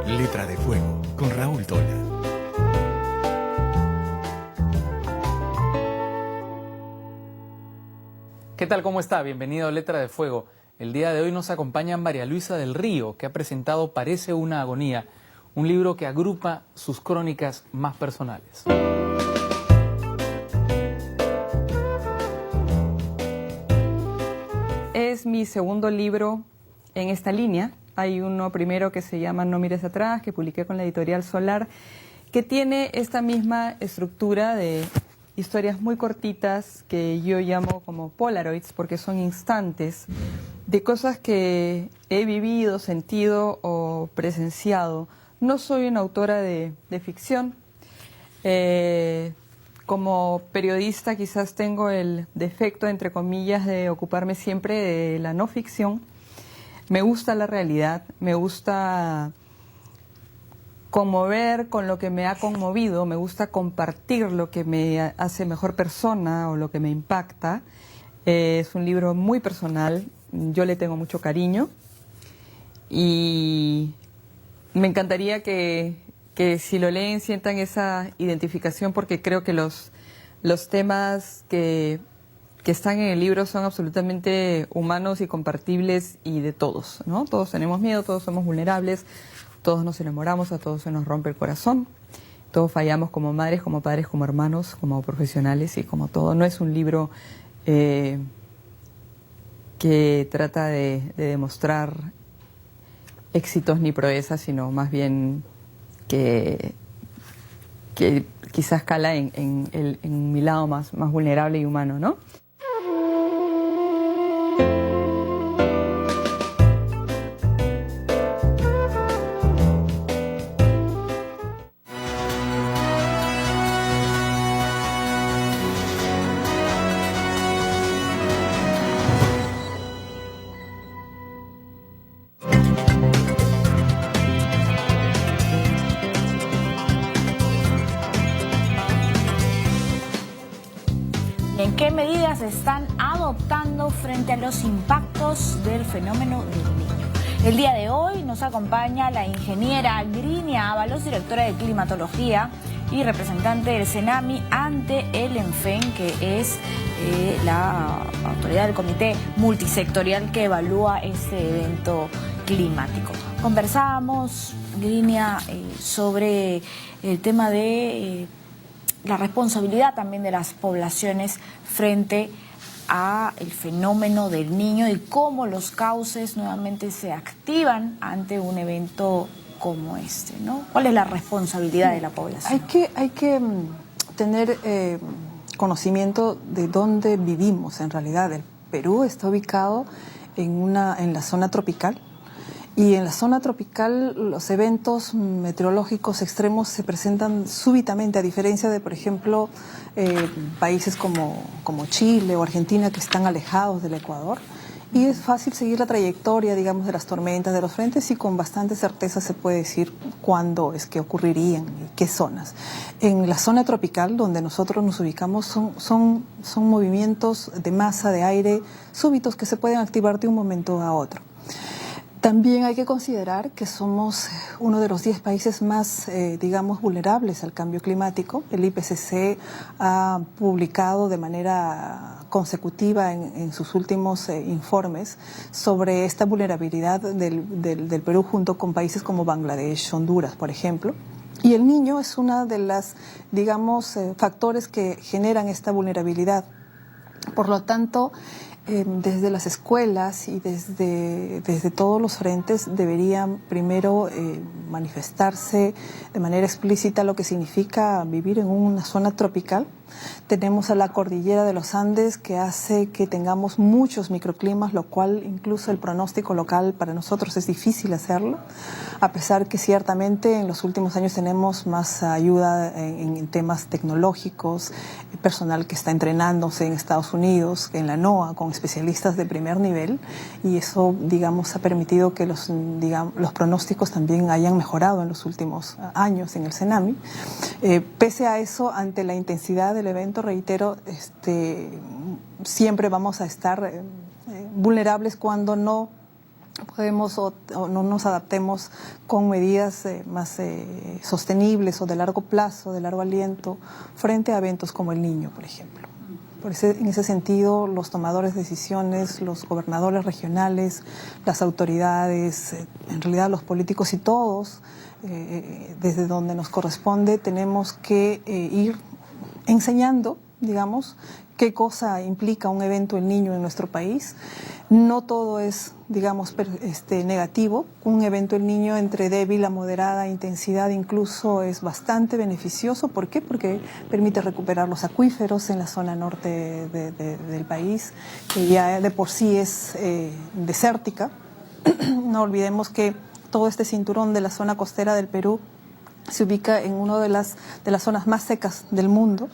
Letra de Fuego, con Raúl Tola. ¿Qué tal? ¿Cómo está? Bienvenido a Letra de Fuego. El día de hoy nos acompaña María Luisa del Río, que ha presentado Parece una agonía, un libro que agrupa sus crónicas más personales. Es mi segundo libro en esta línea. Hay uno primero que se llama No mires atrás, que publiqué con la editorial Solar, que tiene esta misma estructura de historias muy cortitas que yo llamo como Polaroids, porque son instantes de cosas que he vivido, sentido o presenciado. No soy una autora de ficción. Como periodista quizás tengo el defecto, entre comillas, de ocuparme siempre de la no ficción. Me gusta la realidad, me gusta conmover con lo que me ha conmovido, me gusta compartir lo que me hace mejor persona o lo que me impacta. Es un libro muy personal, yo le tengo mucho cariño y me encantaría que si lo leen sientan esa identificación, porque creo que los temas que están en el libro son absolutamente humanos y compartibles y de todos, ¿no? Todos tenemos miedo, todos somos vulnerables, todos nos enamoramos, a todos se nos rompe el corazón, todos fallamos como madres, como padres, como hermanos, como profesionales y como todo. No es un libro que trata de demostrar éxitos ni proezas, sino más bien que quizás cala en mi lado más vulnerable y humano, ¿no? ¿En qué medidas se están adoptando frente a los impactos del fenómeno del niño? El día de hoy nos acompaña la ingeniera Grinia Ábalos, directora de climatología y representante del CENAMI ante el ENFEN, que es la autoridad del comité multisectorial que evalúa este evento climático. Conversábamos, Grinia, sobre el tema de la responsabilidad también de las poblaciones frente a el fenómeno del niño y cómo los cauces nuevamente se activan ante un evento como este, ¿no? ¿Cuál es la responsabilidad de la población? Hay que tener conocimiento de dónde vivimos en realidad. El Perú está ubicado en la zona tropical. Y en la zona tropical los eventos meteorológicos extremos se presentan súbitamente, a diferencia de, por ejemplo, países como Chile o Argentina, que están alejados del Ecuador. Y es fácil seguir la trayectoria, digamos, de las tormentas, de los frentes, y con bastante certeza se puede decir cuándo es que ocurrirían y qué zonas. En la zona tropical, donde nosotros nos ubicamos, son movimientos de masa de aire súbitos que se pueden activar de un momento a otro. También hay que considerar que somos uno de los 10 países más, digamos, vulnerables al cambio climático. El IPCC ha publicado de manera consecutiva en sus últimos informes sobre esta vulnerabilidad del Perú junto con países como Bangladesh, Honduras, por ejemplo. Y el niño es una de las, digamos, factores que generan esta vulnerabilidad. Por lo tanto, desde las escuelas y desde todos los frentes deberían primero manifestarse de manera explícita lo que significa vivir en una zona tropical. Tenemos a la cordillera de los Andes que hace que tengamos muchos microclimas, lo cual incluso el pronóstico local para nosotros es difícil hacerlo, a pesar que ciertamente en los últimos años tenemos más ayuda en temas tecnológicos, personal que está entrenándose en Estados Unidos, en la NOAA, con especialistas de primer nivel, y eso, digamos, ha permitido que los pronósticos también hayan mejorado en los últimos años en el CENAMI. Pese a eso, ante la intensidad del evento, reitero, siempre vamos a estar vulnerables cuando no podemos o no nos adaptemos con medidas más sostenibles o de largo plazo, de largo aliento, frente a eventos como el Niño, por ejemplo. En ese sentido, los tomadores de decisiones, los gobernadores regionales, las autoridades, en realidad los políticos y todos, desde donde nos corresponde, tenemos que ir enseñando, digamos, qué cosa implica un evento El Niño en nuestro país. No todo es, digamos, negativo. Un evento El Niño entre débil a moderada intensidad incluso es bastante beneficioso. ¿Por qué? Porque permite recuperar los acuíferos en la zona norte del país, que ya de por sí es desértica. No olvidemos que todo este cinturón de la zona costera del Perú se ubica en una de las zonas más secas del mundo,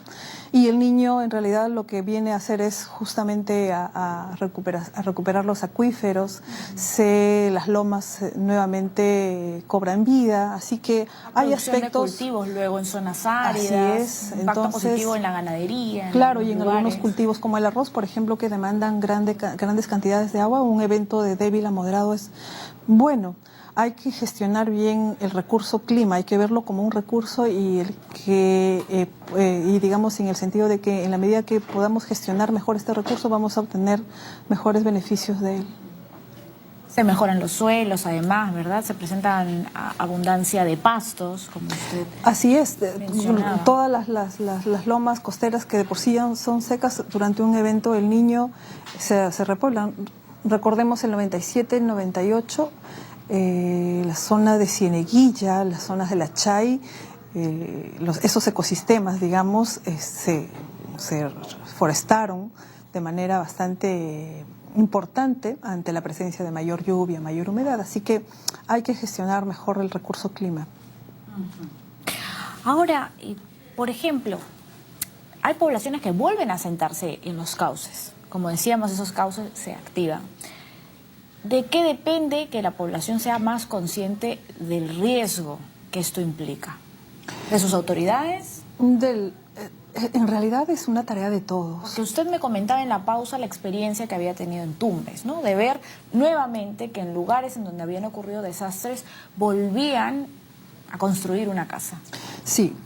y El Niño en realidad lo que viene a hacer es justamente a recuperar los acuíferos. Las lomas nuevamente cobran vida, así que hay aspectos de cultivos luego en zonas áridas, así es. Impacto Entonces, positivo en la ganadería. Claro, y en algunos cultivos como el arroz, por ejemplo, que demandan grandes cantidades de agua, un evento de débil a moderado es bueno. Hay que gestionar bien el recurso clima, hay que verlo como un recurso y digamos en el sentido de que en la medida que podamos gestionar mejor este recurso vamos a obtener mejores beneficios de él. Se mejoran los suelos, además, ¿verdad? Se presentan abundancia de pastos, como usted Así es, mencionaba. todas las lomas costeras que de por sí son secas, durante un evento El Niño se repoblan. Recordemos el 97, el 98... la zona de Cieneguilla, las zonas de la Chay, esos ecosistemas, digamos, se forestaron de manera bastante importante ante la presencia de mayor lluvia, mayor humedad. Así que hay que gestionar mejor el recurso clima. Ahora, por ejemplo, hay poblaciones que vuelven a asentarse en los cauces. Como decíamos, esos cauces se activan. ¿De qué depende que la población sea más consciente del riesgo que esto implica? ¿De sus autoridades? En realidad es una tarea de todos. Porque usted me comentaba en la pausa la experiencia que había tenido en Tumbes, ¿no? De ver nuevamente que en lugares en donde habían ocurrido desastres volvían a construir una casa. Sí,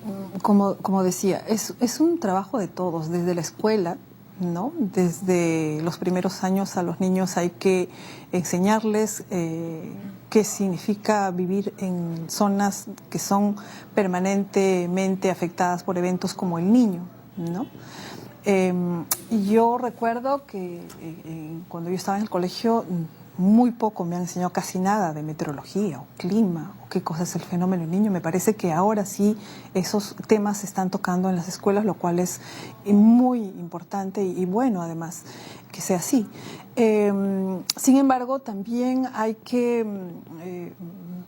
como decía, es un trabajo de todos, desde la escuela, ¿no? Desde los primeros años a los niños hay que enseñarles qué significa vivir en zonas que son permanentemente afectadas por eventos como El Niño, ¿no? Yo recuerdo que cuando yo estaba en el colegio muy poco me han enseñado, casi nada de meteorología o clima o qué cosa es el fenómeno del Niño. Me parece que ahora sí esos temas se están tocando en las escuelas, lo cual es muy importante y bueno además que sea así. Sin embargo, también hay que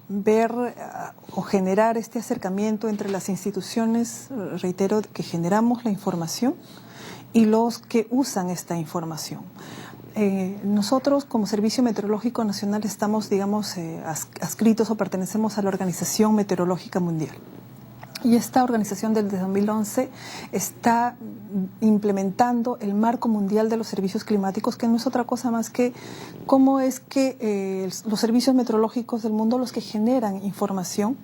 ver o generar este acercamiento entre las instituciones, reitero, que generamos la información y los que usan esta información. Nosotros como Servicio Meteorológico Nacional estamos, digamos, adscritos o pertenecemos a la Organización Meteorológica Mundial. Y esta organización desde 2011 está implementando el Marco Mundial de los Servicios Climáticos, que no es otra cosa más que cómo es que los servicios meteorológicos del mundo, los que generan información,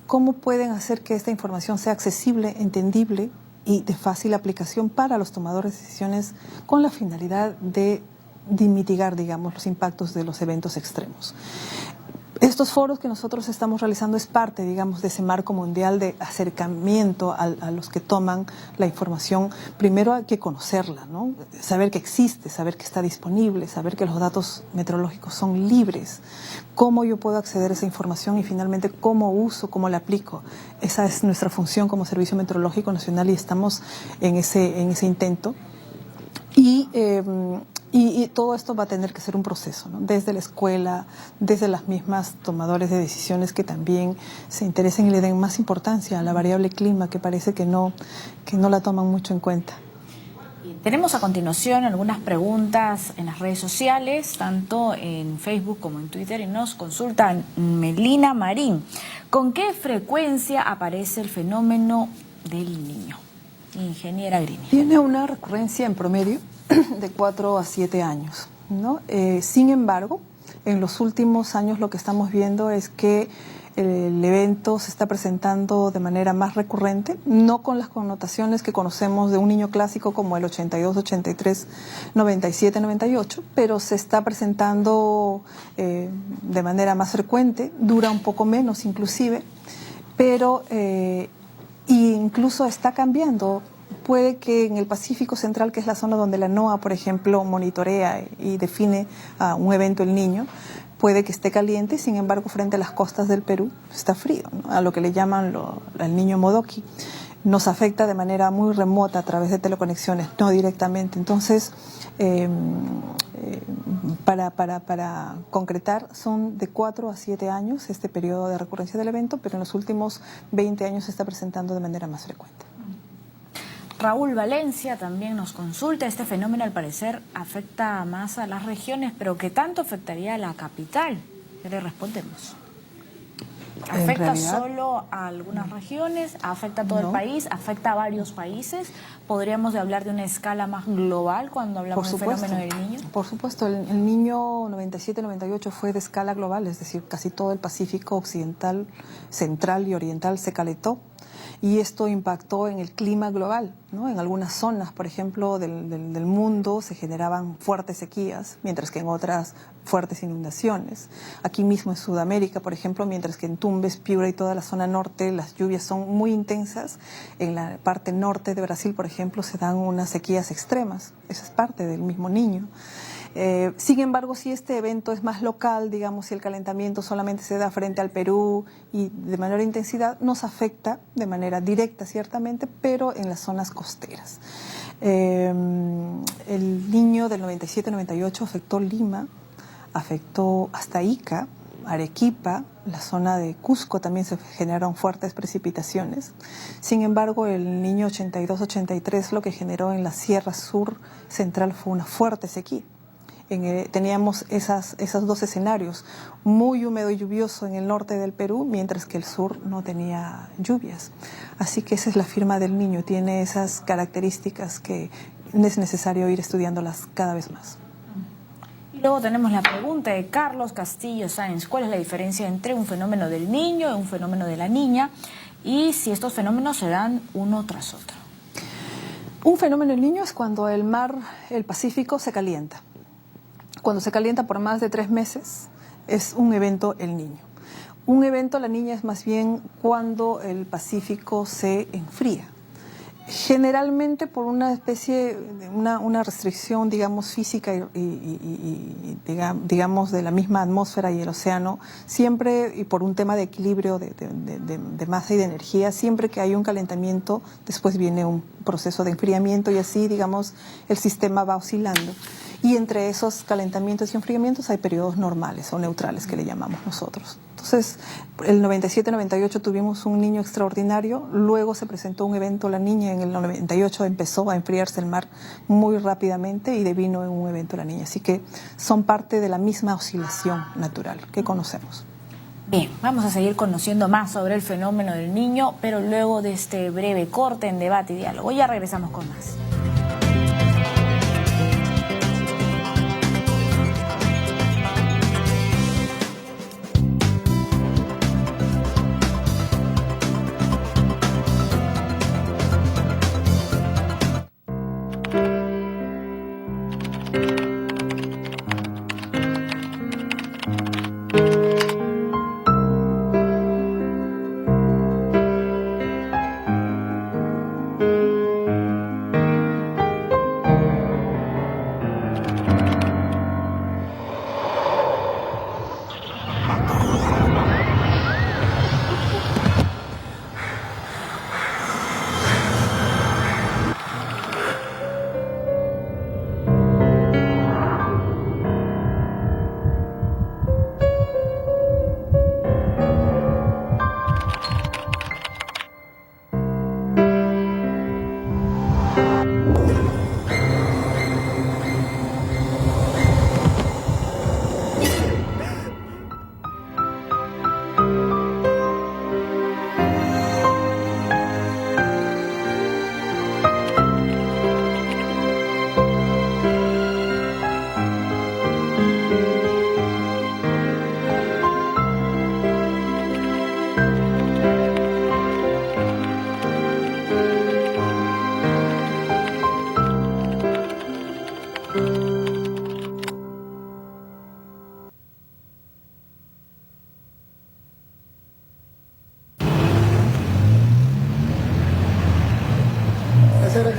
cómo pueden hacer que esta información sea accesible, entendible y de fácil aplicación para los tomadores de decisiones con la finalidad de mitigar, digamos, los impactos de los eventos extremos. Estos foros que nosotros estamos realizando es parte, digamos, de ese marco mundial de acercamiento a los que toman la información. Primero hay que conocerla, ¿no? Saber que existe, saber que está disponible, saber que los datos meteorológicos son libres. Cómo yo puedo acceder a esa información y finalmente cómo uso, cómo la aplico. Esa es nuestra función como Servicio Meteorológico Nacional y estamos en ese intento. Y todo esto va a tener que ser un proceso, ¿no? Desde la escuela, desde las mismas tomadores de decisiones que también se interesen y le den más importancia a la variable clima, que parece que no la toman mucho en cuenta. Tenemos a continuación algunas preguntas en las redes sociales, tanto en Facebook como en Twitter, y nos consultan Melina Marín. ¿Con qué frecuencia aparece el fenómeno del niño? Ingeniera Grini. Tiene una recurrencia en promedio de 4 a 7 años, ¿no? Sin embargo, en los últimos años lo que estamos viendo es que el evento se está presentando de manera más recurrente, no con las connotaciones que conocemos de un niño clásico como el 82, 83, 97, 98, pero se está presentando de manera más frecuente, dura un poco menos inclusive, pero incluso está cambiando. Puede que en el Pacífico Central, que es la zona donde la NOAA, por ejemplo, monitorea y define a un evento el niño, puede que esté caliente, sin embargo, frente a las costas del Perú está frío, ¿no? A lo que le llaman el niño Modoki. Nos afecta de manera muy remota a través de teleconexiones, no directamente. Entonces, para concretar, son de 4 a 7 años este periodo de recurrencia del evento, pero en los últimos 20 años se está presentando de manera más frecuente. Raúl Valencia también nos consulta. Este fenómeno al parecer afecta más a las regiones, pero ¿qué tanto afectaría a la capital? ¿Qué le respondemos? ¿Afecta solo a algunas regiones? ¿Afecta a todo el país? ¿Afecta a varios países? ¿Podríamos hablar de una escala más global cuando hablamos del fenómeno del niño? Por supuesto, el niño 97-98 fue de escala global, es decir, casi todo el Pacífico occidental, central y oriental se calentó. Y esto impactó en el clima global, ¿no? En algunas zonas, por ejemplo, del mundo se generaban fuertes sequías, mientras que en otras fuertes inundaciones. Aquí mismo en Sudamérica, por ejemplo, mientras que en Tumbes, Piura y toda la zona norte las lluvias son muy intensas, en la parte norte de Brasil, por ejemplo, se dan unas sequías extremas. Esa es parte del mismo niño. Sin embargo, si este evento es más local, digamos, si el calentamiento solamente se da frente al Perú y de menor intensidad, nos afecta de manera directa, ciertamente, pero en las zonas costeras. El niño del 97-98 afectó Lima, afectó hasta Ica, Arequipa, la zona de Cusco también se generaron fuertes precipitaciones. Sin embargo, el niño 82-83 lo que generó en la Sierra Sur Central fue una fuerte sequía. Teníamos esos dos escenarios, muy húmedo y lluvioso en el norte del Perú, mientras que el sur no tenía lluvias. Así que esa es la firma del niño, tiene esas características que es necesario ir estudiándolas cada vez más. Y luego tenemos la pregunta de Carlos Castillo Sáenz. ¿Cuál es la diferencia entre un fenómeno del niño y un fenómeno de la niña? Y si estos fenómenos se dan uno tras otro. Un fenómeno del niño es cuando el mar, el Pacífico, se calienta. Cuando se calienta por más de 3 meses, es un evento el niño. Un evento la niña es más bien cuando el Pacífico se enfría. Generalmente por una especie de una restricción, digamos, física y digamos de la misma atmósfera y el océano, siempre, y por un tema de equilibrio de masa y de energía, siempre que hay un calentamiento, después viene un proceso de enfriamiento y así, digamos, el sistema va oscilando. Y entre esos calentamientos y enfriamientos hay periodos normales o neutrales que le llamamos nosotros. Entonces, el 97-98 tuvimos un niño extraordinario, luego se presentó un evento, la niña en el 98 empezó a enfriarse el mar muy rápidamente y devino en un evento la niña. Así que son parte de la misma oscilación natural que conocemos. Bien, vamos a seguir conociendo más sobre el fenómeno del niño, pero luego de este breve corte en Debate y Diálogo. Ya regresamos con más.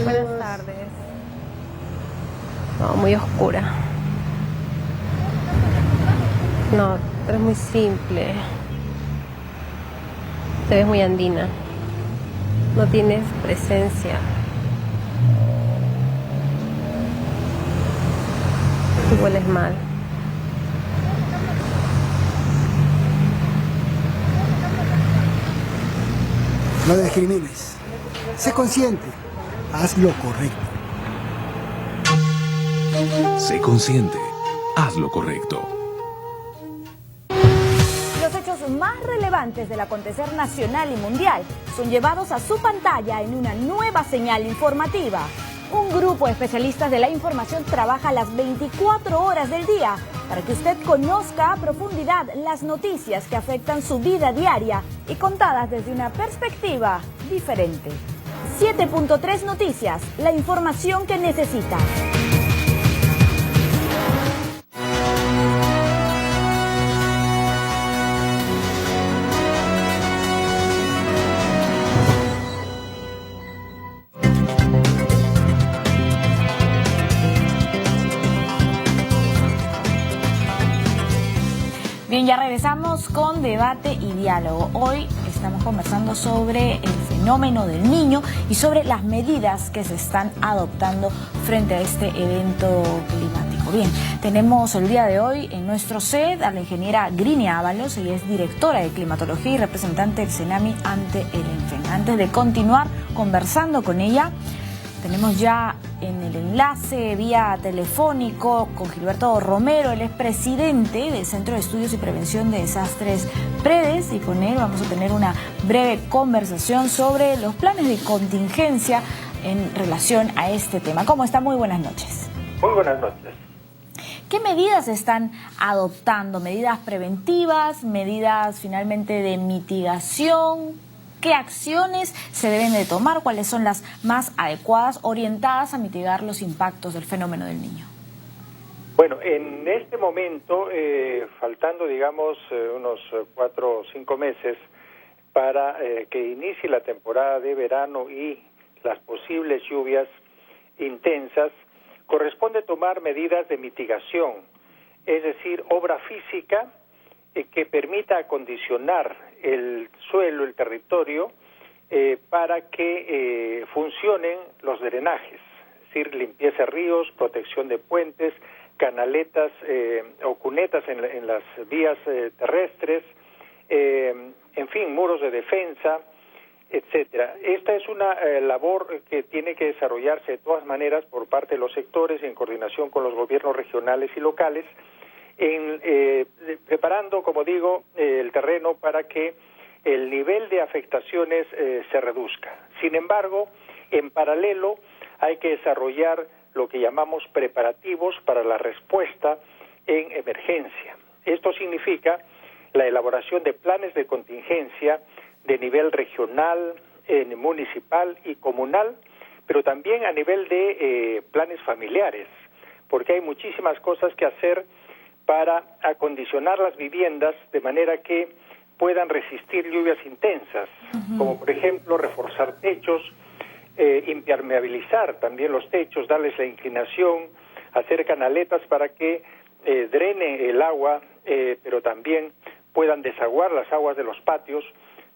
Buenas tardes. No, muy oscura. No, pero es muy simple. Te ves muy andina. No tienes presencia. Y hueles mal. No discrimines. Sé consciente. Haz lo correcto. Sé consciente. Haz lo correcto. Los hechos más relevantes del acontecer nacional y mundial son llevados a su pantalla en una nueva señal informativa. Un grupo de especialistas de la información trabaja las 24 horas del día para que usted conozca a profundidad las noticias que afectan su vida diaria y contadas desde una perspectiva diferente. 7.3 Noticias, la información que necesita. Bien, ya regresamos con Debate y Diálogo. Hoy estamos conversando sobre el fenómeno del niño y sobre las medidas que se están adoptando frente a este evento climático. Bien, tenemos el día de hoy en nuestro set a la ingeniera Grinia Ábalos. Ella es directora de climatología y representante del CENAMI ante el ENFEN. Antes de continuar conversando con ella, tenemos ya en el enlace vía telefónico con Gilberto Romero, él es presidente del Centro de Estudios y Prevención de Desastres PREDES, y con él vamos a tener una breve conversación sobre los planes de contingencia en relación a este tema. ¿Cómo está? Muy buenas noches. Muy buenas noches. ¿Qué medidas están adoptando? ¿Medidas preventivas? ¿Medidas finalmente de mitigación? ¿Qué acciones se deben de tomar? ¿Cuáles son las más adecuadas, orientadas a mitigar los impactos del fenómeno del niño? Bueno, en este momento, faltando, digamos, unos 4 o 5 meses para que inicie la temporada de verano y las posibles lluvias intensas, corresponde tomar medidas de mitigación, es decir, obra física que permita acondicionar el suelo, el territorio, para que funcionen los drenajes, es decir, limpieza de ríos, protección de puentes, canaletas o cunetas en las vías terrestres, en fin, muros de defensa, etcétera. Esta es una labor que tiene que desarrollarse de todas maneras por parte de los sectores en coordinación con los gobiernos regionales y locales, preparando, como digo, el terreno para que el nivel de afectaciones se reduzca. Sin embargo, en paralelo hay que desarrollar lo que llamamos preparativos para la respuesta en emergencia. Esto significa la elaboración de planes de contingencia de nivel regional, municipal y comunal, pero también a nivel de planes familiares, porque hay muchísimas cosas que hacer para acondicionar las viviendas de manera que puedan resistir lluvias intensas, como por ejemplo reforzar techos, impermeabilizar también los techos, darles la inclinación, hacer canaletas para que drene el agua, pero también puedan desaguar las aguas de los patios,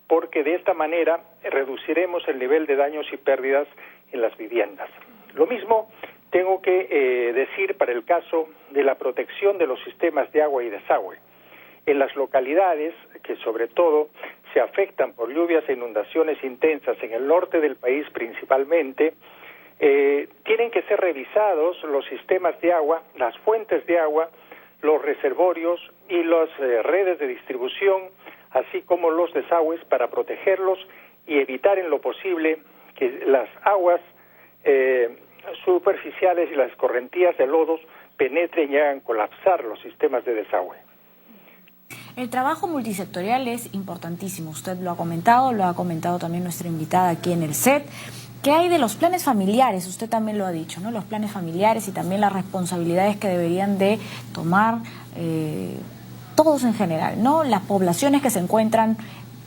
porque de esta manera reduciremos el nivel de daños y pérdidas en las viviendas. Lo mismo tengo que decir para el caso de la protección de los sistemas de agua y desagüe. En las localidades que sobre todo se afectan por lluvias e inundaciones intensas en el norte del país principalmente, tienen que ser revisados los sistemas de agua, las fuentes de agua, los reservorios y las redes de distribución, así como los desagües, para protegerlos y evitar en lo posible que las aguas superficiales y las correntías de lodos penetren y hagan colapsar los sistemas de desagüe. El trabajo multisectorial es importantísimo, usted lo ha comentado también nuestra invitada aquí en el set. ¿Qué hay de los planes familiares? Usted también lo ha dicho, ¿no? Los planes familiares y también las responsabilidades que deberían de tomar todos en general, ¿no? Las poblaciones que se encuentran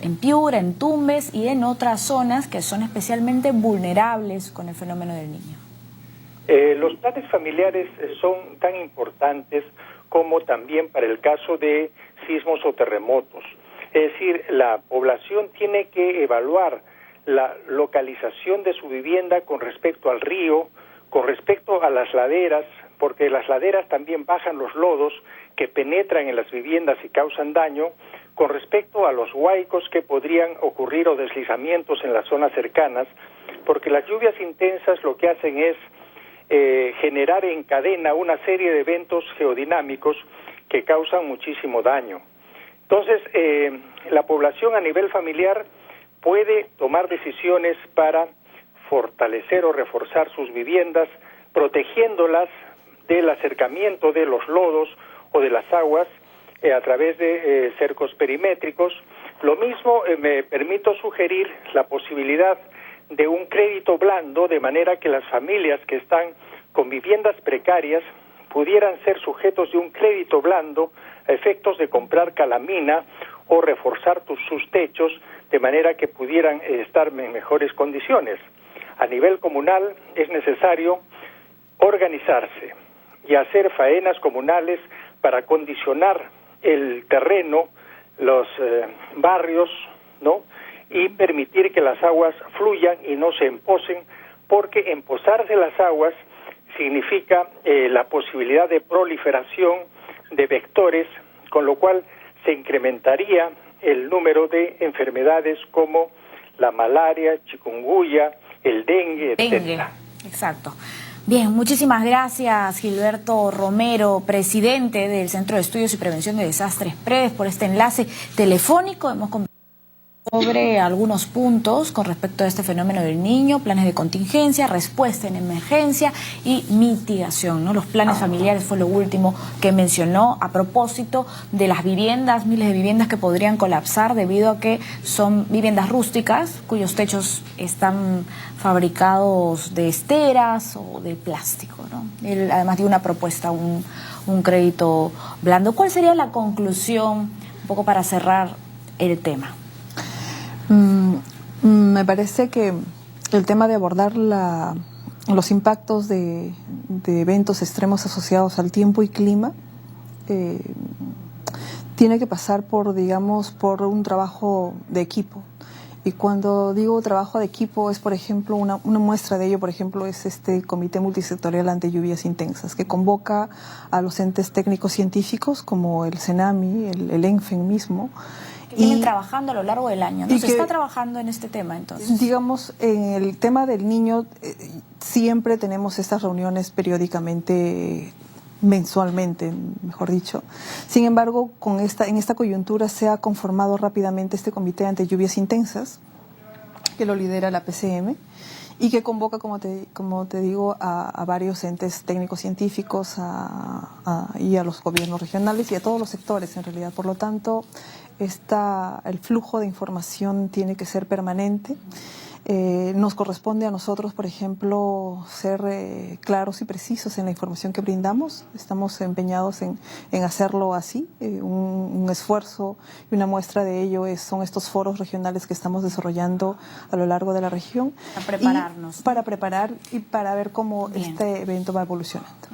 en Piura, en Tumbes y en otras zonas que son especialmente vulnerables con el fenómeno del niño. Los planes familiares son tan importantes como también para el caso de sismos o terremotos. Es decir, la población tiene que evaluar la localización de su vivienda con respecto al río, con respecto a las laderas, porque las laderas también bajan los lodos que penetran en las viviendas y causan daño, con respecto a los huaicos que podrían ocurrir o deslizamientos en las zonas cercanas, porque las lluvias intensas lo que hacen es generar en cadena una serie de eventos geodinámicos que causan muchísimo daño. Entonces, la población a nivel familiar puede tomar decisiones para fortalecer o reforzar sus viviendas, protegiéndolas del acercamiento de los lodos o de las aguas a través de cercos perimétricos. Lo mismo me permito sugerir la posibilidad de un crédito blando, de manera que las familias que están con viviendas precarias pudieran ser sujetos de un crédito blando a efectos de comprar calamina o reforzar sus techos de manera que pudieran estar en mejores condiciones. A nivel comunal es necesario organizarse y hacer faenas comunales para acondicionar el terreno, los barrios, ¿no? Y permitir que las aguas fluyan y no se emposen, porque empozarse las aguas significa la posibilidad de proliferación de vectores, con lo cual se incrementaría el número de enfermedades como la malaria, chikungunya, el dengue, etc. Exacto. Bien, muchísimas gracias Gilberto Romero, presidente del Centro de Estudios y Prevención de Desastres PREDES, por este enlace telefónico. Hemos conversado sobre algunos puntos con respecto a este fenómeno del niño, planes de contingencia, respuesta en emergencia y mitigación, ¿no? Los planes familiares fue lo último que mencionó a propósito de las viviendas, miles de viviendas que podrían colapsar debido a que son viviendas rústicas cuyos techos están fabricados de esteras o de plástico, ¿no? Él además dio una propuesta, un crédito blando. ¿Cuál sería la conclusión, un poco para cerrar el tema? Me parece que el tema de abordar los impactos de eventos extremos asociados al tiempo y clima tiene que pasar por, digamos, por un trabajo de equipo. Y cuando digo trabajo de equipo es, por ejemplo, una muestra de ello, por ejemplo, es este Comité Multisectorial ante Lluvias Intensas, que convoca a los entes técnicos científicos como el CENAMI, el ENFEN mismo. Que vienen trabajando a lo largo del año, ¿no? Se está trabajando en este tema, entonces. Digamos, en el tema del niño, siempre tenemos estas reuniones periódicamente mensualmente, mejor dicho. Sin embargo, en esta coyuntura se ha conformado rápidamente este comité ante lluvias intensas, que lo lidera la PCM, y que convoca, como te digo, a varios entes técnicos científicos y a los gobiernos regionales y a todos los sectores, en realidad. Por lo tanto, el flujo de información tiene que ser permanente. Nos corresponde a nosotros, por ejemplo, ser claros y precisos en la información que brindamos. Estamos empeñados en hacerlo así. Un esfuerzo y una muestra de ello son estos foros regionales que estamos desarrollando a lo largo de la región. Para prepararnos. Para preparar y para ver cómo este evento va evolucionando.